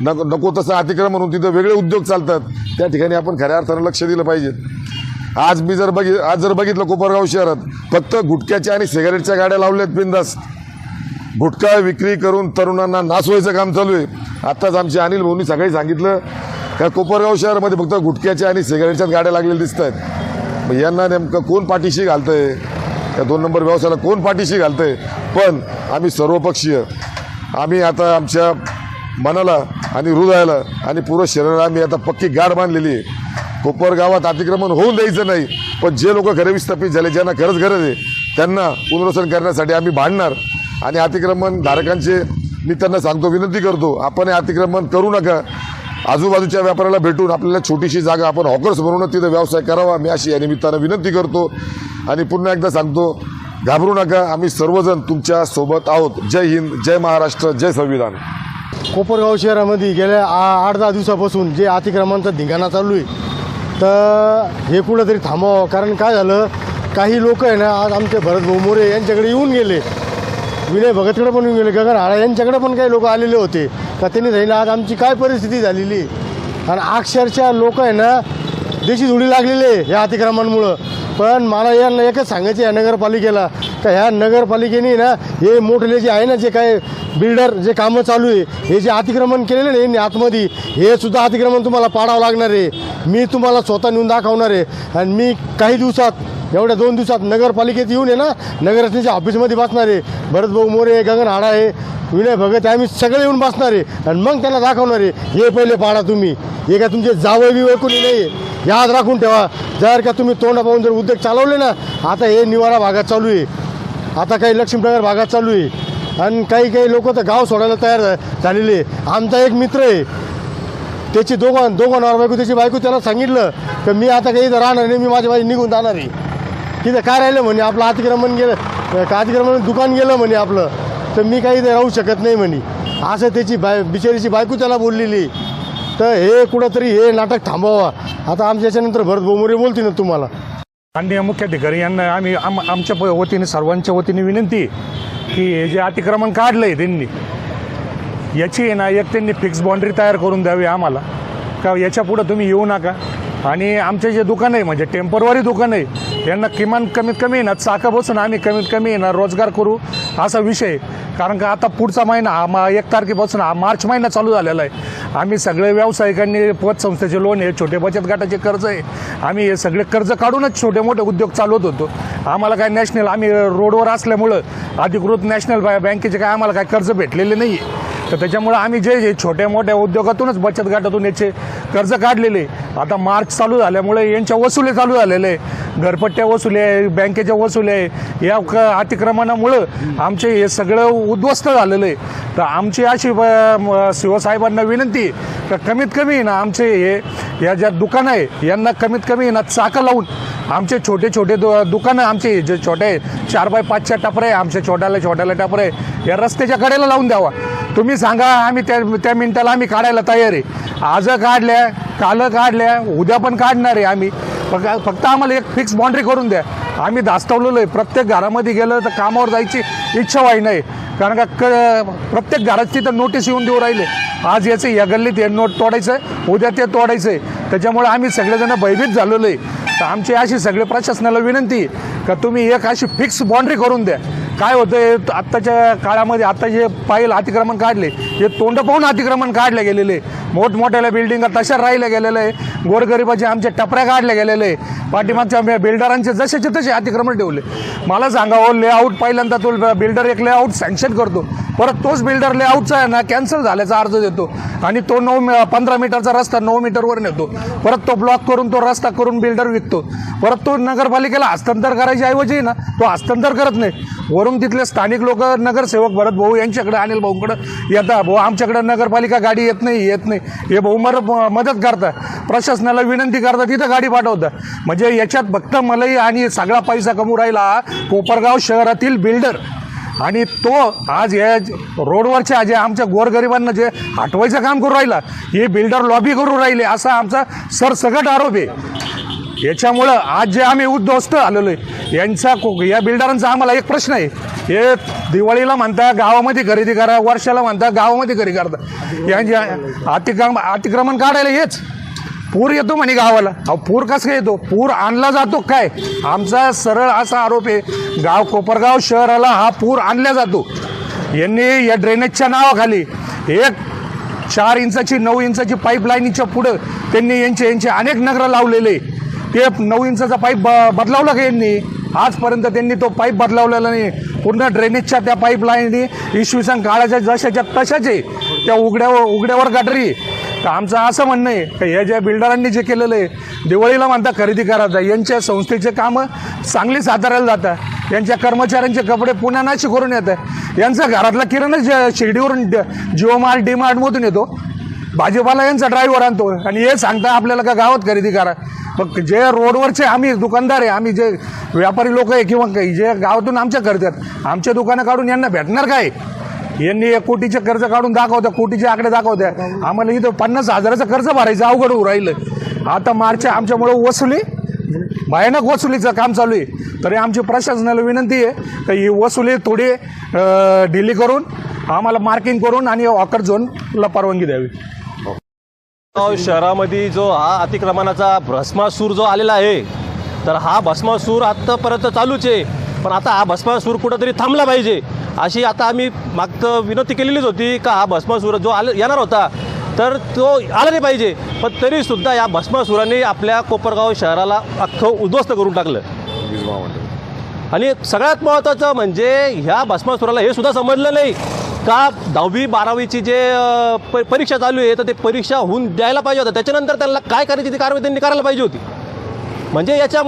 नको तसं अतिक्रमण होऊन तिथं वेगळे उद्योग चालतात, त्या ठिकाणी आपण खऱ्या अर्थानं लक्ष दिलं पाहिजे। आज जर बघितलं कोपरगाव शहरात फक्त गुटख्याच्या आणि सिगारेटच्या गाड्या लावल्यात बिनधास्त, गुटखा विक्री करून तरुणांना नासवायचं काम चालू आहे। आत्ताच आमचे अनिल भाऊंनी सकाळी सांगितलं का कोपरगाव शहरामध्ये फक्त गुटख्याच्या आणि सिगारेटच्याच गाड्या लागलेल्या दिसत आहेत। मग यांना नेमकं कोण पाठीशी घालतंय, या 2 नंबर व्यवसायाला कोण पाठीशी घालतंय? पण आम्ही सर्वपक्षीय, आम्ही आता आमच्या मनाला आणि हृदयाला आणि पूर्ण शरीराला आम्ही आता पक्की गाड बांधलेली आहे। कोपरगावात अतिक्रमण होऊन द्यायचं नाही, पण जे लोक घरे विस्थापित झाले, ज्यांना खरंच गरज आहे, त्यांना पुनर्वसन करण्यासाठी आम्ही भांडणार। आणि अतिक्रमण धारकांचे मी त्यांना सांगतो, विनंती करतो, आपण हे अतिक्रमण करू नका। आजूबाजूच्या व्यापाऱ्याला भेटून आपल्याला छोटीशी जागा आपण हॉकर्स बनवून तिथं व्यवसाय करावा, मी अशी या निमित्तानं विनंती करतो। आणि पुन्हा एकदा सांगतो, घाबरू नका, आम्ही सर्वजण तुमच्या सोबत आहोत। जय हिंद, जय महाराष्ट्र, जय संविधान। कोपरगाव शहरामध्ये गेल्या 8-10 दिवसापासून जे अतिक्रमणाचा धिंगाणा चालू आहे, तर हे कुठंतरी थांबावं। कारण काय झालं, काही लोक आहे ना, आज आमचे भरत भाऊ मोरे यांच्याकडे येऊन गेले, विनय भगतकडे पण येऊन गेले, गगन हाडा यांच्याकडे पण काही लोक आलेले होते का त्यांनी सांगितलं आज आमची काय परिस्थिती झालेली। आणि अक्षरशः लोक आहे ना देशी धुडी लागलेले या अतिक्रमणामुळं। पण मला यांना एकच सांगायचं आहे नगरपालिकेला का ह्या नगरपालिकेने ना हे मोठले जे आहे ना, जे काय बिल्डर जे कामं चालू आहे, हे जे अतिक्रमण केलेलं आहे यांनी आतमध्ये, हे सुद्धा अतिक्रमण तुम्हाला पाडावं लागणार आहे। मी तुम्हाला स्वतः नेऊन दाखवणार आहे। आणि मी काही दिवसात, एवढ्या 2 दिवसात नगरपालिकेत येऊन आहे ना, नगररचनेच्या ऑफिसमध्ये बसणार आहे। भरत भाऊ मोरे, गगन हाडा आहे, विनय भगत, आम्ही सगळे येऊन बसणार आहे आणि मग त्यांना दाखवणार आहे, हे पहिले पाडा तुम्ही, हे काय तुमचे जावई बिवय कोणी नाही आहे, याद राखून ठेवा। जर का तुम्ही तोंड पाहून जर उद्योग चालवले ना, आता हे निवारा भागात चालू आहे, आता काही लक्ष्मीनगर भागात चालू आहे, आणि काही लोक तर गाव सोडायला तयार झालेले। आमचा एक मित्र आहे, त्याची दोघं नवरा बायको, त्याची बायको त्याला सांगितलं की मी आता काही इथं राहणार नाही, मी माझ्या बाई निघून जाणार आहे। तिथं काय राहिलं म्हणे, आपलं अतिक्रमण गेलं का, अतिक्रमण दुकान गेलं म्हणे आपलं, तर मी काही इथं राहू शकत नाही म्हणे, असं त्याची बिचारीची बायको त्याला बोललेली। तर हे कुठंतरी हे नाटक थांबवा। आता आमच्या याच्यानंतर भरत भाऊ मोरे बोलतील ना तुम्हाला। माननीय मुख्याधिकारी यांना आम्ही आमच्या वतीने, सर्वांच्या वतीने विनंती की हे जे अतिक्रमण काढलं आहे त्यांनी, याची आहे ना एक त्यांनी फिक्स बाउंड्री तयार करून द्यावी आम्हाला, का याच्या पुढं तुम्ही येऊ नका। आणि आमचे जे दुकान आहे, म्हणजे टेम्पररी दुकान आहे, यांना किमान कमीत कमी ना चाकं बसून आम्ही कमीत कमी ना रोजगार करू असा विषय। कारण का आता पुढचा महिना 1 तारखेपासून मार्च महिना चालू झालेला आहे। आम्ही सगळे व्यावसायिकांनी पतसंस्थेचे लोन आहे, छोटे बचत गटाचे कर्ज आहे, आम्ही हे सगळे कर्ज काढूनच छोटे मोठे उद्योग चालवत होतो। आम्हाला काय नॅशनल, आम्ही रोडवर असल्यामुळं अधिकृत नॅशनल बँकेचे काय आम्हाला काय कर्ज भेटलेले नाही आहे। तर त्याच्यामुळं आम्ही जे छोट्या मोठ्या उद्योगातूनच बचत गटातून याचे कर्ज काढलेले। आता मार्च चालू झाल्यामुळे यांच्या वसुले चालू झालेले आहे, घरपट्ट्या वसुले आहे, बँकेच्या वसुले आहे। या अतिक्रमणामुळं आमचे हे सगळं उद्ध्वस्त झालेलं आहे। तर आमची अशी शिवसाहेबांना विनंती तर कमीत कमी ना आमचे हे या ज्या दुकानं आहे यांना कमीत कमी ना चाकं लावून आमचे छोटे दुकानं, आमचे जे छोटे 4x5च्या टपरे आहे, आमचे छोट्याला टपरे या रस्त्याच्या कडेला लावून द्यावा। तुम्ही सांगा, आम्ही त्या मिनिटाला आम्ही काढायला तयार आहे। आज काढल्या, काल काढल्या, उद्या पण काढणार आहे आम्ही। फक्त आम्हाला एक फिक्स बाउंड्री करून द्या। आम्ही दास्तवलेलो आहे, प्रत्येक घरामध्ये गेलं तर कामावर जायची इच्छा व्हाय नाही, कारण का प्रत्येक घरात तिथं नोटीस येऊन देऊ राहिले, आज याचं या गल्लीत हे नोट तोडायचं आहे, उद्या ते तोडायचं आहे। त्याच्यामुळे आम्ही सगळेजण भयभीत झालेलो आहे। तर आमची अशी सगळे प्रशासनाला विनंती का तुम्ही एक अशी फिक्स बाउंड्री करून द्या। काय होतंय आत्ताच्या काळामध्ये, आता जे पाहिलं अतिक्रमण काढले, हे तोंड पाहून अतिक्रमण काढले गेलेले, मोठमोठ्याला बिल्डिंगा तशा राहिल्या गेलेलं आहे, गोरगरिबाचे आमच्या टपऱ्या काढल्या गेलेले आहे, पाठीमागच्या बिल्डरांचे जसेचे तसे अतिक्रमण ठेवले। मला सांगावं, लेआउट पहिल्यांदा तो बिल्डर एक लेआउट सँक्शन करतो, परत तोच बिल्डर लेआउटचा आहे ना कॅन्सल झाल्याचा अर्ज देतो, आणि तो 15 मीटरचा रस्ता 9 मीटरवर नेतो, परत तो ब्लॉक करून तो रस्ता करून बिल्डर विकतो, परत तो नगरपालिकेला हस्तांतर करायच्या ऐवजी ना तो हस्तांतर करत नाही। वरून तिथले स्थानिक लोक, नगरसेवक भरत भाऊ यांच्याकडे, अनिल भाऊंकडे येतात, भाऊ आमच्याकडे नगरपालिका गाडी येत नाही, हे भाऊ मदत करतात, प्रशासनाला विनंती करतात, तिथं गाडी पाठवतात। म्हणजे याच्यात फक्त मलाही आणि सगळा पैसा कमवू राहिला कोपरगाव शहरातील बिल्डर, आणि तो आज या रोडवरच्या जे आमच्या गोरगरिबांना जे हटवायचं काम करू राहिला, हे बिल्डर लॉबी करू राहिले, असा आमचा सरसकट आरोप आहे। याच्यामुळं आज जे आम्ही उद्ध्वस्त आलेलो आहे, या बिल्डरांचा आम्हाला एक प्रश्न आहे हे दिवाळीला म्हणता गावामध्ये खरेदी करा, वर्षाला म्हणता गावामध्ये खरेदी करता. यांचे अतिक्रमण काढायला हेच पूर येतो म्हणे गावाला. अहो पूर कसं काय येतो? पूर आणला जातो काय? आमचा सरळ असा आरोप आहे, कोपरगाव शहराला हा पूर आणला जातो. यांनी या ड्रेनेजच्या नावाखाली एक 4 इंचाची 9 इंचाची पाईपलाईनीच्या पुढं त्यांनी यांचे अनेक नगर लावलेले. ते 9 इंचाचा पाईप बदलावला का यांनी? आजपर्यंत त्यांनी तो पाईप बदलावलेला नाही. पूर्ण ड्रेनेजच्या त्या पाईपलाईनी इसवी सन काळाच्या जशाच्या तशाच आहे, त्या उघड्यावर गटारी. तर आमचं असं म्हणणं आहे की या ज्या बिल्डरांनी जे केलेलं आहे, दिवाळीला म्हणता खरेदी करायचा, यांच्या संस्थेचे कामं चांगली साताऱ्याला जातात, यांच्या कर्मचाऱ्यांचे कपडे पुण्या नाशिकवरून येतात, यांचा घरातला किराणा शिर्डीवरून जिओ मार्ट डीमार्टमधून येतो, भाजीपाला यांचा ड्रायव्हर आणतो आणि हे सांगता आपल्याला का गावात खरेदी करा. मग जे रोडवरचे आम्ही दुकानदार आहे, आम्ही जे व्यापारी लोक आहे किंवा जे गावातून आमच्या करतात, आमच्या दुकानं काढून यांना भेटणार काय? यांनी 1 कोटीचे कर्ज काढून दाखवत्या, कोटीचे आकडे दाखवत्या. आम्हाला इथं 50,000चं कर्ज भरायचं अवघड होऊ राहिलं. आता मार्च आमच्यामुळं वसुली भयानक वसुलीचं काम चालू आहे. तरी आमची प्रशासनाला विनंती आहे की ही वसुली थोडी ढिली करून आम्हाला मार्किंग करून आणि ऑकर झोनला परवानगी द्यावी. शहरामध्ये जो हा अतिक्रमणाचा भस्मासूर जो आलेला आहे, तर हा भस्मासूर आत्तापर्यंत चालूच आहे. पण आता हा भस्मासूर कुठंतरी थांबला पाहिजे अशी आता आम्ही मागतं विनंती केलेलीच होती का हा भस्मासूर जो येणार होता तर तो आला नाही पाहिजे. पण तरीसुद्धा या भस्मासुराने आपल्या कोपरगाव शहराला अख्खं उद्ध्वस्त करून टाकलं. आणि सगळ्यात महत्त्वाचं म्हणजे ह्या भस्मासुराला हे सुद्धा समजलं नाही का 10वी 12वीची जे परीक्षा चालू आहे, तर ते परीक्षा होऊन द्यायला पाहिजे होतं. त्याच्यानंतर त्यांना काय करायची ती कारवाई त्यांनी करायला पाहिजे होती. म्हणजे याच्या